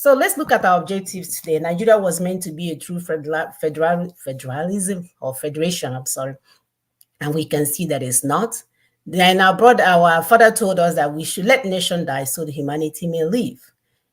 So let's look at our objectives today. Nigeria was meant to be a true federalism or federation, I'm sorry. And we can see that it's not. Then our father told us that we should let nation die so that humanity may live.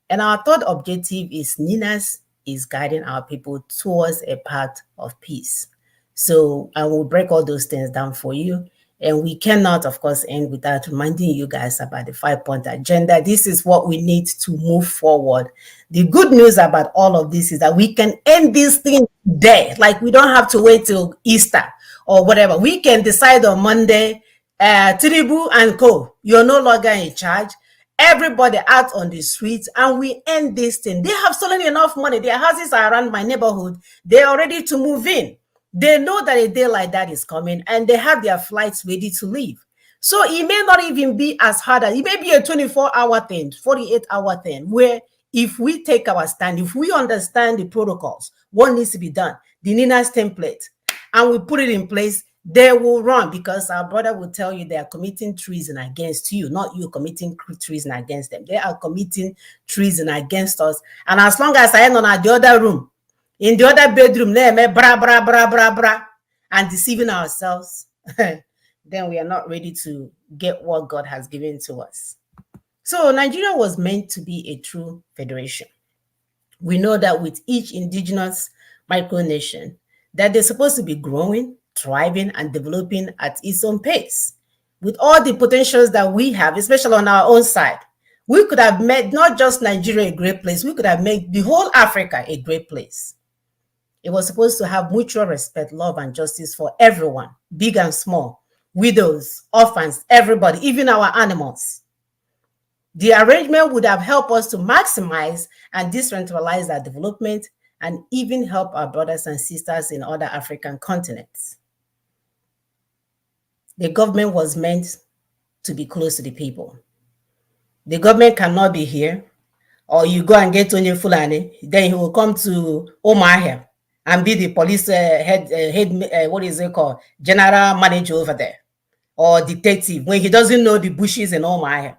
And our third objective is Ninas is guiding our people towards a path of peace. So I will break all those things down for you. And we cannot, of course, end without reminding you guys about the 5-point agenda. This is what we need to move forward. The good news about all of this is that we can end this thing today. Like, we don't have to wait till Easter or whatever. We can decide on Monday, Tinubu and co, you're no longer in charge. Everybody out on the streets, and we end this thing. They have stolen enough money. Their houses are around my neighborhood. They are ready to move in. They know that a day like that is coming, and they have their flights ready to leave. So it may not even be as hard as, it may be a 24-hour thing, 48-hour thing, where if we take our stand, if we understand the protocols, what needs to be done, the Nina's template, and we put it in place, they will run, because our brother will tell you they are committing treason against you, not you committing treason against them. They are committing treason against us. And as long as I am on the other room, in the other bedroom, bra, bra, bra, bra, bra, and deceiving ourselves, then we are not ready to get what God has given to us. So Nigeria was meant to be a true federation. We know that with each indigenous micronation, that they're supposed to be growing, thriving, and developing at its own pace. With all the potentials that we have, especially on our own side, we could have made not just Nigeria a great place, we could have made the whole Africa a great place. It was supposed to have mutual respect, love, and justice for everyone, big and small, widows, orphans, everybody, even our animals. The arrangement would have helped us to maximize and decentralize our development, and even help our brothers and sisters in other African continents. The government was meant to be close to the people. The government cannot be here, or you go and get Tony Fulani, then he will come to Omahia and be the police what is it called, general manager over there, or detective, when he doesn't know the bushes in Omahia.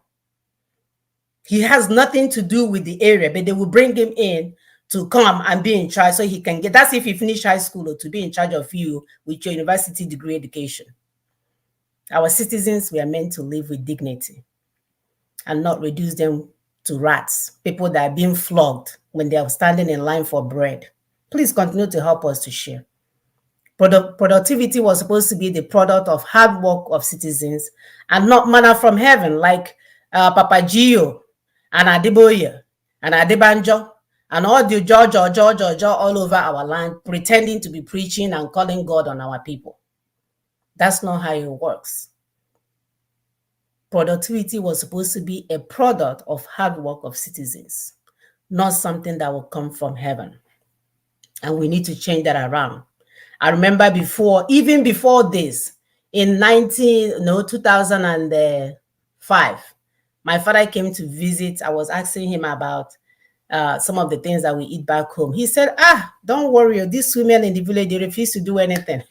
He has nothing to do with the area, but they will bring him in to come and be in charge, so he can get, that's if he finished high school, or to be in charge of you with your university degree education. Our citizens were meant to live with dignity and not reduce them to rats, people that are being flogged when they are standing in line for bread. Please continue to help us to share. Productivity was supposed to be the product of hard work of citizens and not manna from heaven, like Papa Gio and Adeboye and Adebanjo and all the George all over our land, pretending to be preaching and calling God on our people. That's not how it works. Productivity was supposed to be a product of hard work of citizens, not something that will come from heaven. And we need to change that around. I remember even before this, in 2005, my father came to visit. I was asking him about some of the things that we eat back home. He said, don't worry, these women in the village, they refuse to do anything.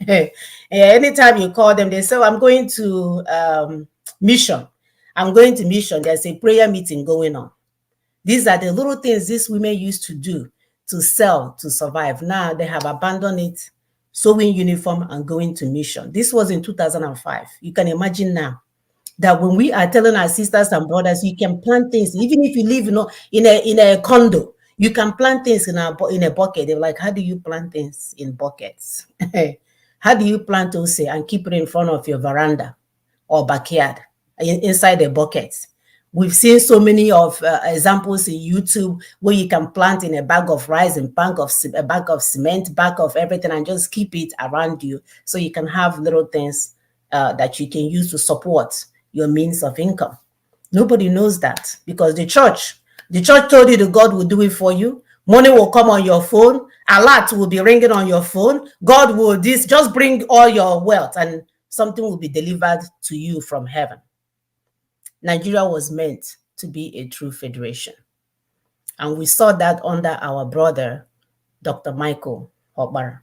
Anytime you call them, they say, I'm going to mission. I'm going to mission. There's a prayer meeting going on. These are the little things these women used to do to sell, to survive. Now they have abandoned it, sewing uniform and going to mission. This was in 2005. You can imagine now that when we are telling our sisters and brothers, you can plant things, even if you live in a condo, you can plant things in a bucket. They're like, how do you plant things in buckets? How do you plant ose and keep it in front of your veranda or backyard inside the buckets? We've seen so many of examples in YouTube where you can plant in a bag of rice, and a bag of cement, bag of everything, and just keep it around you so you can have little things that you can use to support your means of income. Nobody knows that, because the church told you that God will do it for you. Money will come on your phone. Alert will be ringing on your phone. God will just bring all your wealth and something will be delivered to you from heaven. Nigeria was meant to be a true federation. And we saw that under our brother, Dr. Michael Okpara,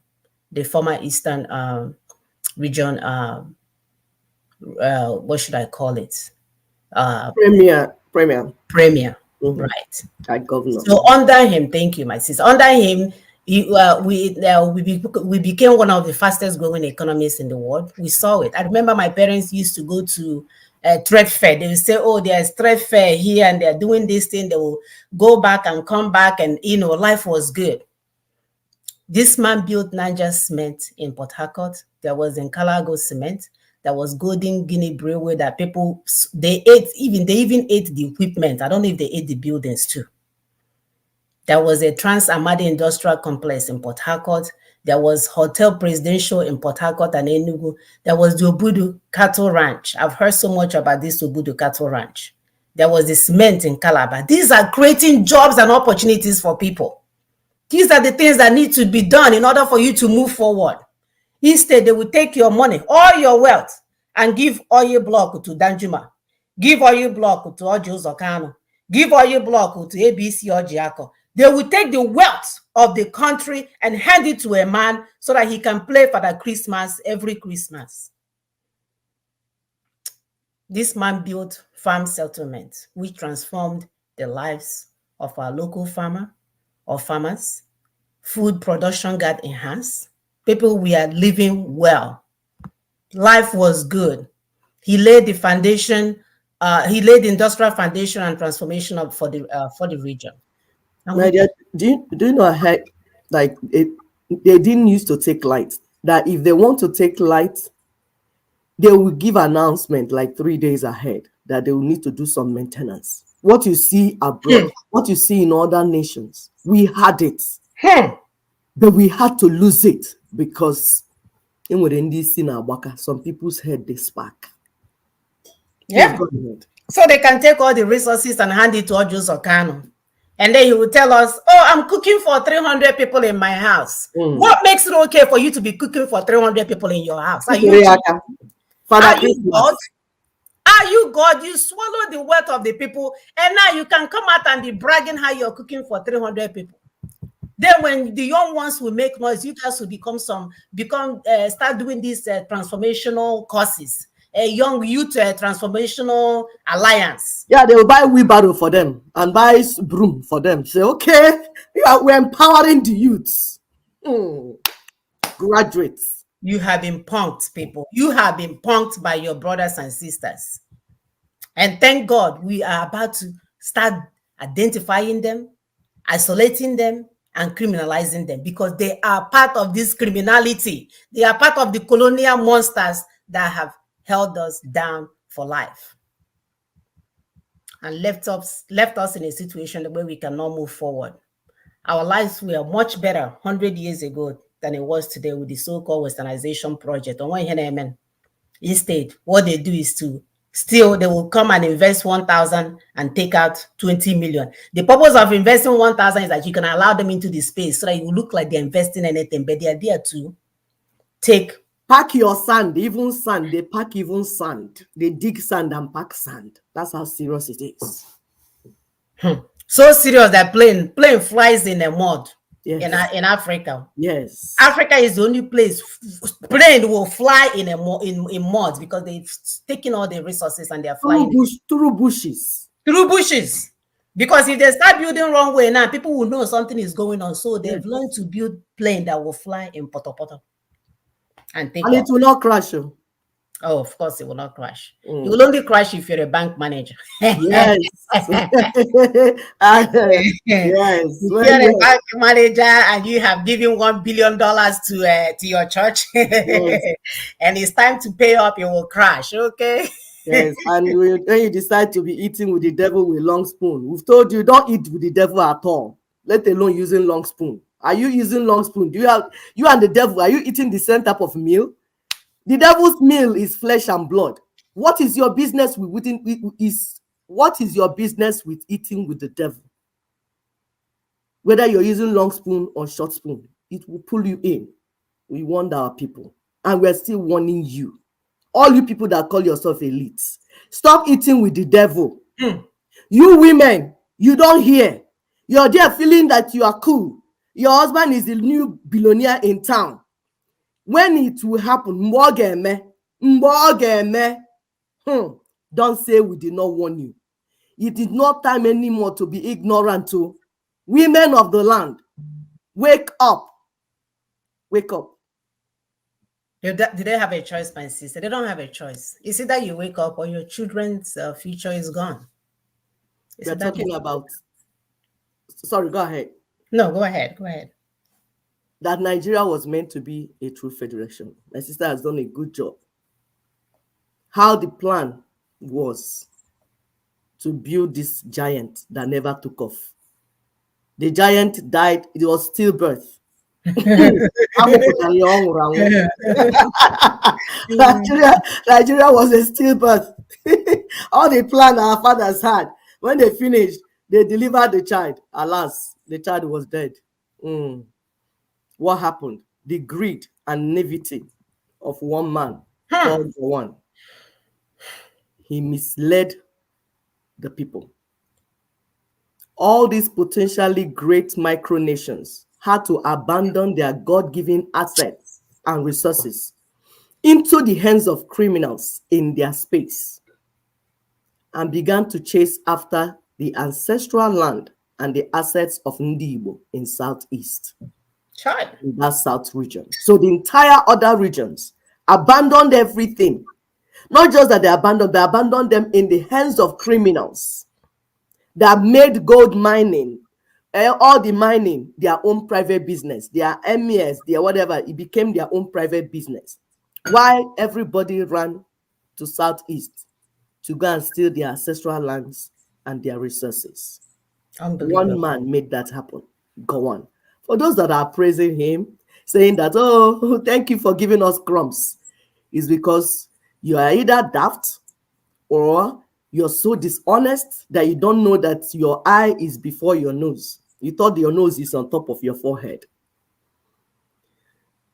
the former Eastern region, what should I call it? Premier. Right. Like governor. So under him, thank you, my sister. Under him, we became one of the fastest growing economies in the world. We saw it. I remember my parents used to go to trade fair. They would say, "Oh, there's trade fair here, and they're doing this thing." They will go back and come back, and life was good. This man built Niger Cement in Port Harcourt. There was in Calago Cement. There was Golden Guinea Brewery that people they even ate the equipment. I don't know if they ate the buildings too. There was a Trans Amadi Industrial Complex in Port Harcourt. There was Hotel Presidential in Port Harcourt and Enugu. There was the Obudu Cattle Ranch. I've heard so much about this Obudu Cattle Ranch. There was the cement in Calabar. These are creating jobs and opportunities for people. These are the things that need to be done in order for you to move forward. Instead, they will take your money, all your wealth, and give oil block to Danjuma, give oil block to Ojo Zokano, give oil block to ABC Ojiako. They will take the wealth of the country and hand it to a man so that he can play for the Christmas every Christmas. This man built farm settlements, which transformed the lives of our local farmers. Food production got enhanced. People were living well. Life was good. He laid the foundation. He laid the industrial foundation and transformation for the region. Nadia, do you know how, like, they didn't used to take light? That if they want to take light, they will give announcement like 3 days ahead that they will need to do some maintenance. What you see abroad, what you see in other nations, we had it, but we had to lose it because some people's head they spark. Yeah. So they can take all the resources and hand it to Ojo Zokano. And then he will tell us, "Oh, I'm cooking for 300 people in my house." What makes it okay for you to be cooking for 300 people in your house? Are you God? Are you God? You swallow the wealth of the people, and now you can come out and be bragging how you're cooking for 300 people. Then when the young ones will make noise, you guys will start doing these transformational courses. A young youth transformational alliance. Yeah, they will buy wheelbarrow for them and buy broom for them. Say, okay, we're empowering the youths. Graduates. You have been punked, people. You have been punked by your brothers and sisters. And thank God we are about to start identifying them, isolating them, and criminalizing them because they are part of this criminality. They are part of the colonial monsters that have held us down for life and left us in a situation where we cannot move forward. Our lives were much better 100 years ago than it was today with the so-called westernization project. Instead, what they do is they will come and invest 1,000 and take out 20 million. The purpose of investing 1,000 is that you can allow them into the space so that it will look like they're investing anything, but they are there to pack your sand, even sand. They pack even sand. They dig sand and pack sand. That's how serious it is. So serious that plane flies in the mud. Yes. In Africa. Yes. Africa is the only place plane will fly in mud because they've taken all the resources and they're flying through bushes. Through bushes. Because if they start building wrong way now, people will know something is going on. So they've learned to build plane that will fly in poto. And it will not crash. Oh, of course, it will not crash. It will only crash if you're a bank manager. Yes. Yes. If you're a bank manager and you have given $1 billion to your church, and it's time to pay up, it will crash. Okay. Yes, and when you decide to be eating with the devil with long spoon, we've told you don't eat with the devil at all, let alone using long spoon. Are you using long spoon? Do you and the devil, are you eating the same type of meal? The devil's meal is flesh and blood. What is your business with eating with the devil? Whether you're using long spoon or short spoon, it will pull you in. We warned our people, and we're still warning you. All you people that call yourself elites, stop eating with the devil. You women, you don't hear. You're there feeling that you are cool. Your husband is the new billionaire in town. When it will happen, don't say we did not warn you. It is not time anymore to be ignorant to women of the land. Wake up. Wake up. Do they have a choice, my sister? They don't have a choice. It's either you wake up or your children's future is gone. We're talking about, sorry, go ahead. No, go ahead. Go ahead. That Nigeria was meant to be a true federation. My sister has done a good job. How the plan was to build this giant that never took off. The giant died, it was stillbirth. Nigeria was a stillbirth. All the plan our fathers had, when they finished, they delivered the child. Alas, the child was dead. What happened? The greed and naivety of one man called Gowon. He misled the people. All these potentially great micronations had to abandon their God-given assets and resources into the hands of criminals in their space and began to chase after the ancestral land and the assets of Ndi Igbo in Southeast. In that South region. So the entire other regions abandoned everything. Not just that they abandoned them in the hands of criminals that made gold mining, all the mining, their own private business, their MES, their whatever, it became their own private business. Why everybody ran to Southeast to go and steal their ancestral lands and their resources. One man made that happen. Gowon. For those that are praising him, saying that, oh, thank you for giving us crumbs, is because you are either daft or you're so dishonest that you don't know that your eye is before your nose. You thought your nose is on top of your forehead.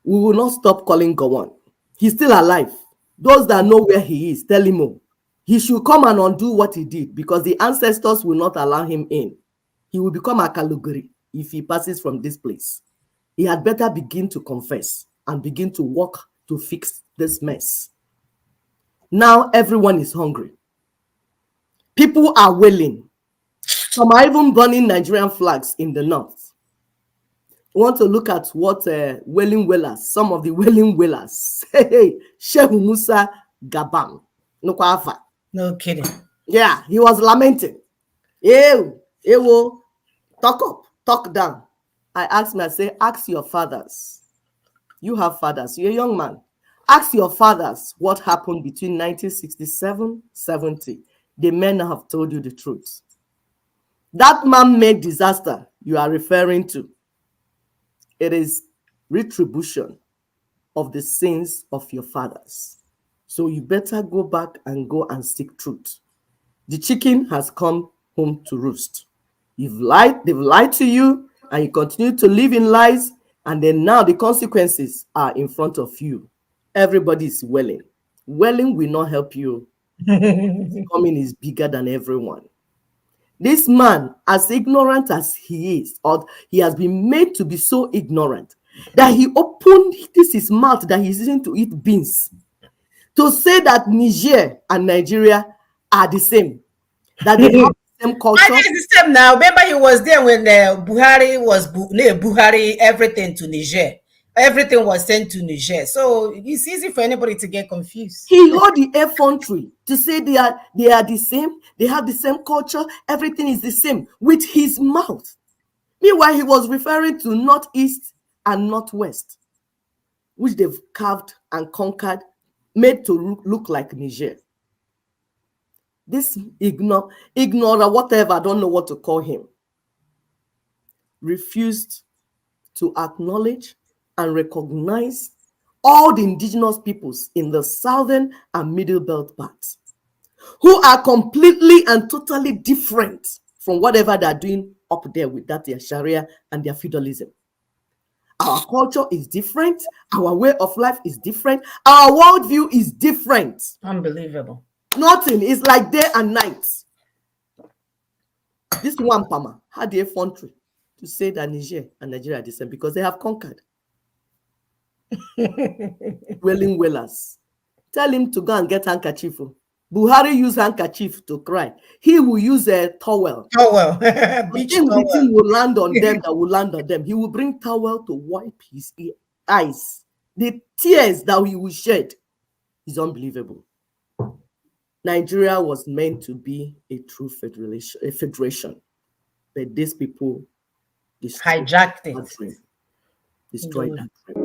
We will not stop calling Gowon. He's still alive. Those that know where he is, tell him more. He should come and undo what he did because the ancestors will not allow him in. He will become a Kaluguri if he passes from this place. He had better begin to confess and begin to work to fix this mess. Now everyone is hungry. People are wailing. Some are even burning Nigerian flags in the north. We want to look at what wailing wailers, some of the wailing wailers. Hey, Shehu Musa Gabam. No kidding. Yeah, he was lamenting. Ewo, talk up, talk down. I asked me, I say, ask your fathers. You have fathers. You're a young man. Ask your fathers what happened between 1967-70. The men have told you the truth. That man-made disaster you are referring to, it is retribution of the sins of your fathers. So you better go back and go and seek truth. The chicken has come home to roost. They've lied to you, and you continue to live in lies, and then now the consequences are in front of you. Everybody is wailing. Wailing will not help you. Coming is bigger than everyone. This man, as ignorant as he is, or he has been made to be so ignorant, that he opened his mouth that he's using to eat beans, to say that Niger and Nigeria are the same, that they have the same culture. I think it's the same now. Remember, he was there when Buhari was Buhari everything to Niger. Everything was sent to Niger. So it's easy for anybody to get confused. He hold the effrontery to say they are the same, they have the same culture, everything is the same with his mouth. Meanwhile, he was referring to Northeast and Northwest, which they've carved and conquered, made to look like Niger. This ignorer, whatever, I don't know what to call him, refused to acknowledge and recognize all the indigenous peoples in the southern and middle belt parts, who are completely and totally different from whatever they're doing up there with that their Sharia and their feudalism. Our culture is different. Our way of life is different. Our worldview is different. Unbelievable. Nothing is like day and night. This one Pama had the effrontery to say that Niger and Nigeria are the same because they have conquered. Wailing wailers. Tell him to go and get handkerchief. Buhari used handkerchief to cry. He will use a towel. Towel. The thing will land on them that will land on them. He will bring towel to wipe his eyes. The tears that he will shed is unbelievable. Nigeria was meant to be a true federation, but these people hijacked it. destroyed that dream.